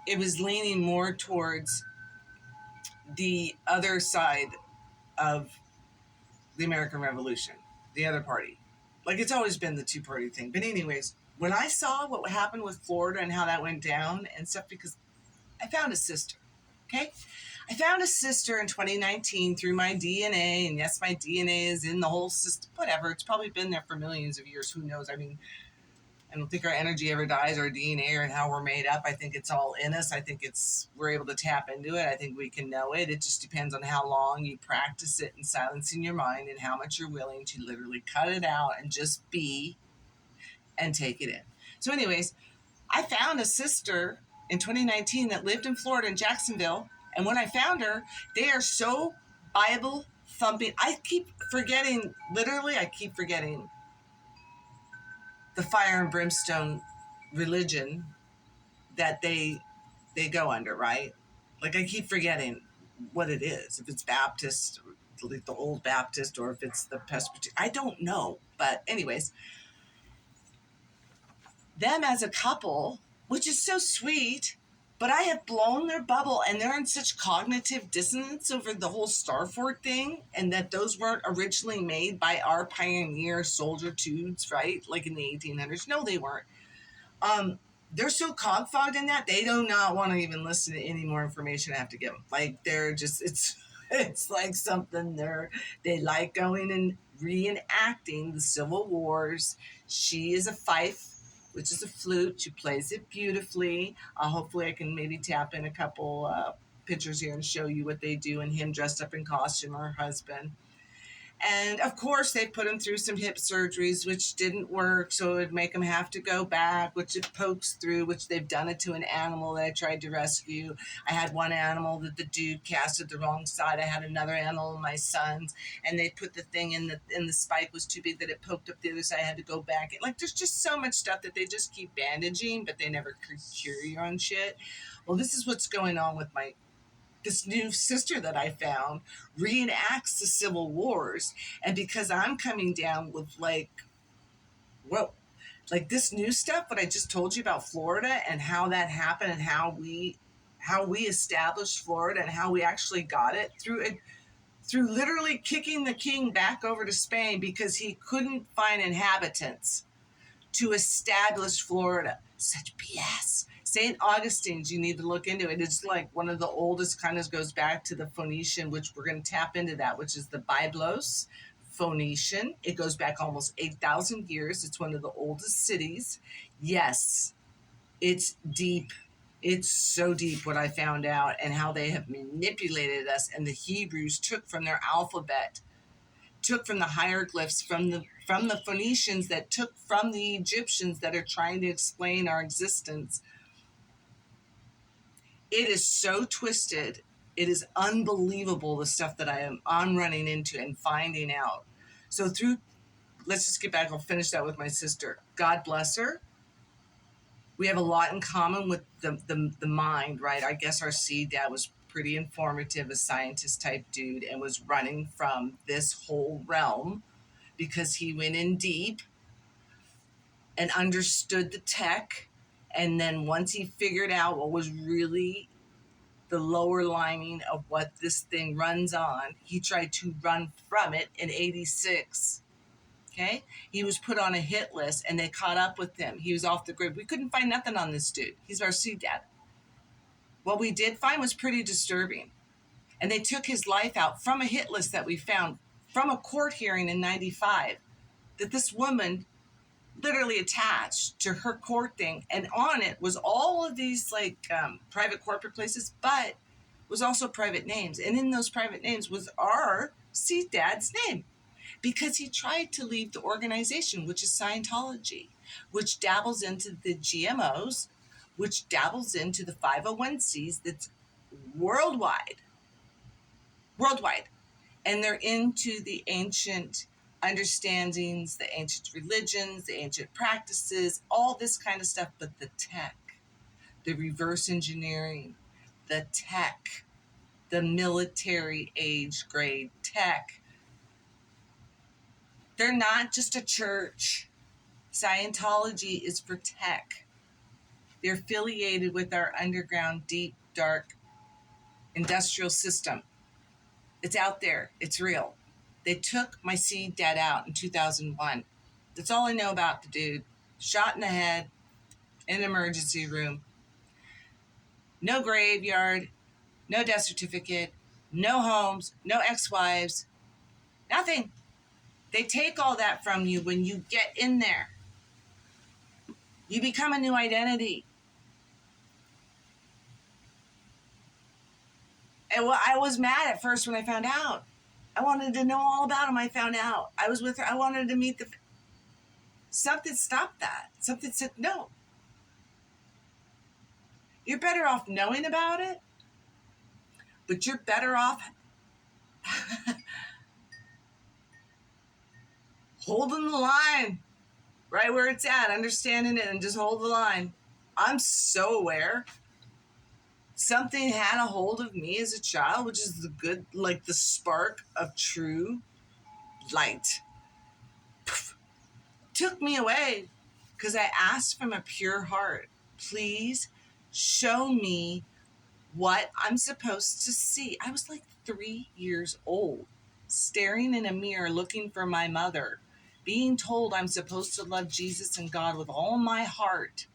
it was leaning more towards the other side of the American Revolution, the other party. Like, it's always been the two-party thing. But anyways, when I saw what happened with Florida and how that went down and stuff, because I found a sister, okay? I found a sister in 2019 through my DNA, and yes, my DNA is in the whole system, whatever. It's probably been there for millions of years. Who knows? I mean, I don't think our energy ever dies, our DNA or how we're made up. I think it's all in us. I think we're able to tap into it. I think we can know it. It just depends on how long you practice it and silencing your mind and how much you're willing to literally cut it out and just be and take it in. So anyways, I found a sister in 2019 that lived in Florida in Jacksonville. And when I found her, they are so Bible thumping. I keep forgetting the fire and brimstone religion that they go under, right? Like, I keep forgetting what it is. If it's Baptist, like the old Baptist, or if it's the Presbyterian, I don't know. But anyways, them as a couple, which is so sweet, but I have blown their bubble, and they're in such cognitive dissonance over the whole Starford thing, and that those weren't originally made by our pioneer soldier dudes, right? Like in the 1800s. No, they weren't. They're so cog-fogged in that they do not want to even listen to any more information I have to give them. Like, they're just, it's like something they like going and reenacting the Civil Wars. She is a fife, which is a flute. She plays it beautifully. Hopefully I can maybe tap in a couple pictures here and show you what they do, and him dressed up in costume, or her husband. And of course, they put him through some hip surgeries, which didn't work. So it would make him have to go back, which it pokes through, which they've done it to an animal that I tried to rescue. I had one animal that the dude casted the wrong side. I had another animal, my son's, and they put the thing in the spike was too big that it poked up the other side. I had to go back. Like, there's just so much stuff that they just keep bandaging, but they never cure you on shit. Well, this is what's going on with this new sister that I found reenacts the Civil Wars. And because I'm coming down with like this new stuff, what I just told you about Florida and how that happened, and how we established Florida, and how we actually got it through literally kicking the king back over to Spain because he couldn't find inhabitants to establish Florida. Such BS. St. Augustine's, you need to look into it. It's like one of the oldest, kind of goes back to the Phoenician, which we're going to tap into that, which is the Byblos Phoenician. It goes back almost 8,000 years. It's one of the oldest cities. Yes, it's deep. It's so deep what I found out, and how they have manipulated us, and the Hebrews took from their alphabet, took from the hieroglyphs, from the Phoenicians, that took from the Egyptians that are trying to explain our existence. It is so twisted. It is unbelievable, the stuff that I'm running into and finding out. So let's just get back. I'll finish that with my sister. God bless her. We have a lot in common with the mind, right? I guess our seed dad was pretty informative, a scientist type dude, and was running from this whole realm because he went in deep and understood the tech. And then once he figured out what was really the lower lining of what this thing runs on, he tried to run from it in 86. Okay? He was put on a hit list, and they caught up with him. He was off the grid. We couldn't find nothing on this dude. He's our seed dad. What we did find was pretty disturbing. And they took his life out from a hit list that we found from a court hearing in 95, that this woman literally attached to her court thing, and on it was all of these private corporate places, but was also private names, and in those private names was our seed dad's name, because he tried to leave the organization, which is Scientology, which dabbles into the GMOs, which dabbles into the 501c that's worldwide, and they're into the ancient understandings, the ancient religions, the ancient practices, all this kind of stuff. But the tech, the reverse engineering, the tech, the military age grade tech, they're not just a church. Scientology is for tech. They're affiliated with our underground, deep, dark industrial system. It's out there. It's real. They took my seed dad out in 2001. That's all I know about the dude. Shot in the head in an emergency room. No graveyard, no death certificate, no homes, no ex-wives, nothing. They take all that from you when you get in there. You become a new identity. And I was mad at first when I found out. I wanted to know all about him. I found out. I was with her. I wanted to meet something stopped that. Something said, no. You're better off knowing about it, but you're better off holding the line right where it's at, understanding it, and just hold the line. I'm so aware. Something had a hold of me as a child, which is the good, like the spark of true light. Poof. Took me away because I asked from a pure heart, please show me what I'm supposed to see. I was like 3 years old, staring in a mirror, looking for my mother, being told I'm supposed to love Jesus and God with all my heart.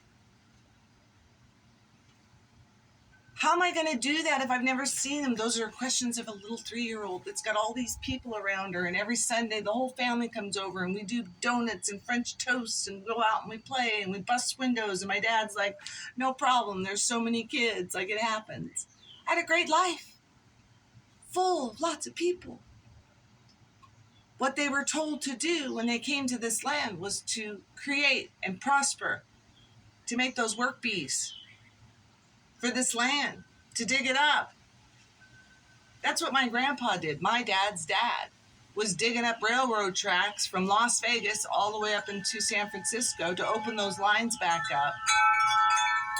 How am I going to do that if I've never seen him? Those are questions of a little 3-year-old that's got all these people around her, and every Sunday the whole family comes over and we do donuts and French toast and go out and we play and we bust windows, and my dad's like, no problem, there's so many kids, like it happens. I had a great life, full of lots of people. What they were told to do when they came to this land was to create and prosper, to make those work bees for this land, to dig it up. That's what my grandpa did. My dad's dad was digging up railroad tracks from Las Vegas all the way up into San Francisco to open those lines back up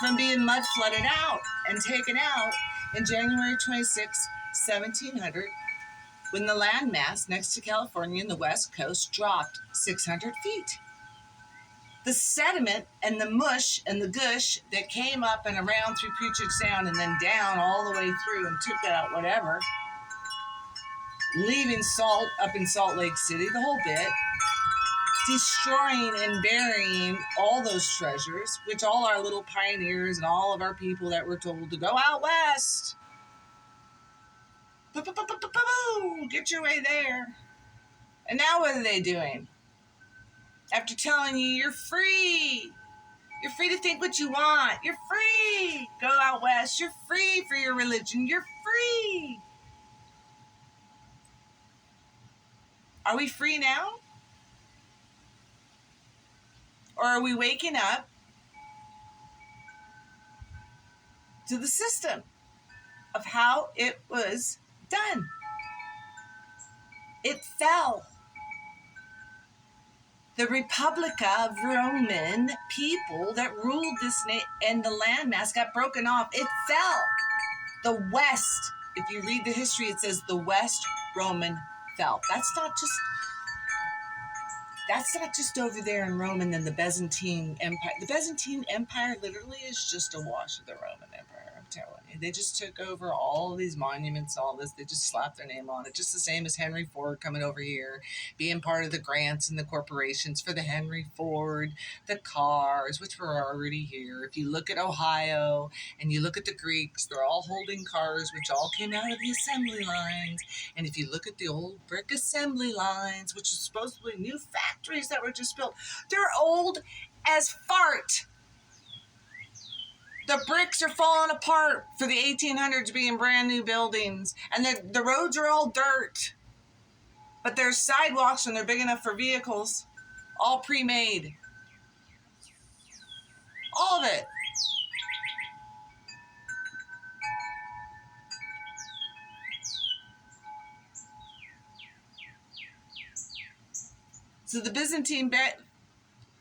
from being mud flooded out and taken out in January 26, 1700, when the landmass next to California and the West Coast dropped 600 feet. The sediment and the mush and the gush that came up and around through Puget Sound and then down all the way through and took out whatever, leaving salt up in Salt Lake City, the whole bit, destroying and burying all those treasures, which all our little pioneers and all of our people that were told to go out west, get your way there. And now what are they doing? After telling you you're free to think what you want, you're free, go out west, you're free for your religion, you're free. Are we free now? Or are we waking up to the system of how it was done? It fell. The Republica of Roman people that ruled this and the landmass got broken off. It fell. The West, if you read the history, it says the West Roman fell. That's not just over there in Rome and then the Byzantine Empire. The Byzantine Empire literally is just a wash of the Roman Empire, I'm telling you. They just took over all these monuments, all this. They just slapped their name on it, just the same as Henry Ford coming over here, being part of the grants and the corporations for the Henry Ford, the cars, which were already here. If you look at Ohio and you look at the Greeks, they're all holding cars, which all came out of the assembly lines. And if you look at the old brick assembly lines, which are supposedly new factories that were just built, they're old as fart. The bricks are falling apart for the 1800s being brand new buildings. And the roads are all dirt. But there's sidewalks and they're big enough for vehicles. All pre-made. All of it. So the Byzantine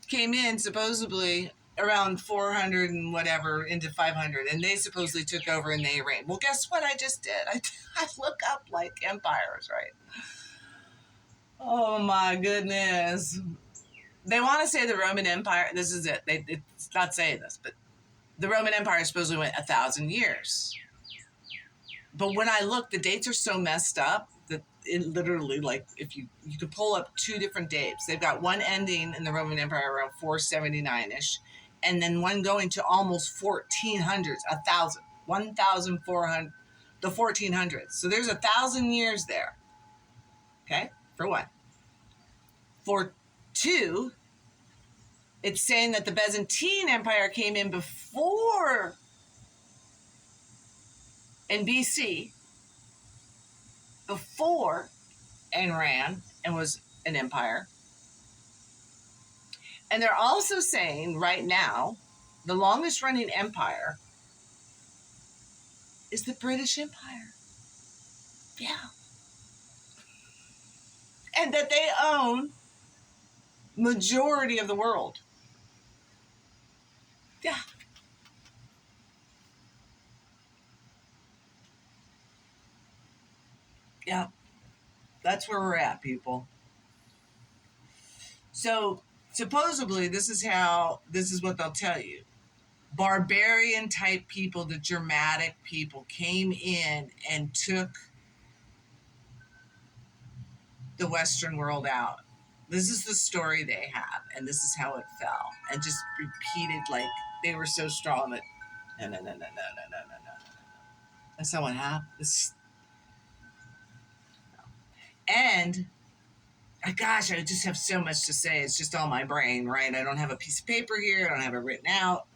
came in supposedly around 400 and whatever into 500, and they supposedly took over and they reigned. Well, guess what I just did? I look up like empires, right? Oh my goodness. They want to say the Roman Empire. This is it. It's not saying this, but the Roman Empire supposedly went 1,000 years. But when I look, the dates are so messed up that it literally, like, if you could pull up 2 different dates. They've got one ending in the Roman Empire around 479-ish, and then one going to almost 1400s, 1,000, 1,400, the 1400s. So there's 1,000 years there. Okay, for one. For 2, it's saying that the Byzantine Empire came in before, in BC, before Iran, and was an empire. And they're also saying right now, the longest running empire is the British Empire. Yeah. And that they own majority of the world. Yeah. Yeah. That's where we're at, people. So supposedly this is what they'll tell you. Barbarian type people, the Germanic people, came in and took the Western world out. This is the story they have, and this is how it fell. And just repeated, like, they were so strong that no. That's not what happened. And gosh, I just have so much to say. It's just all my brain, right? I don't have a piece of paper here. I don't have it written out.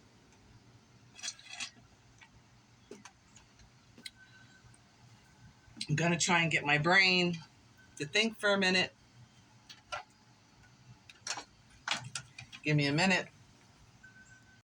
I'm going to try and get my brain to think for a minute. Give me a minute.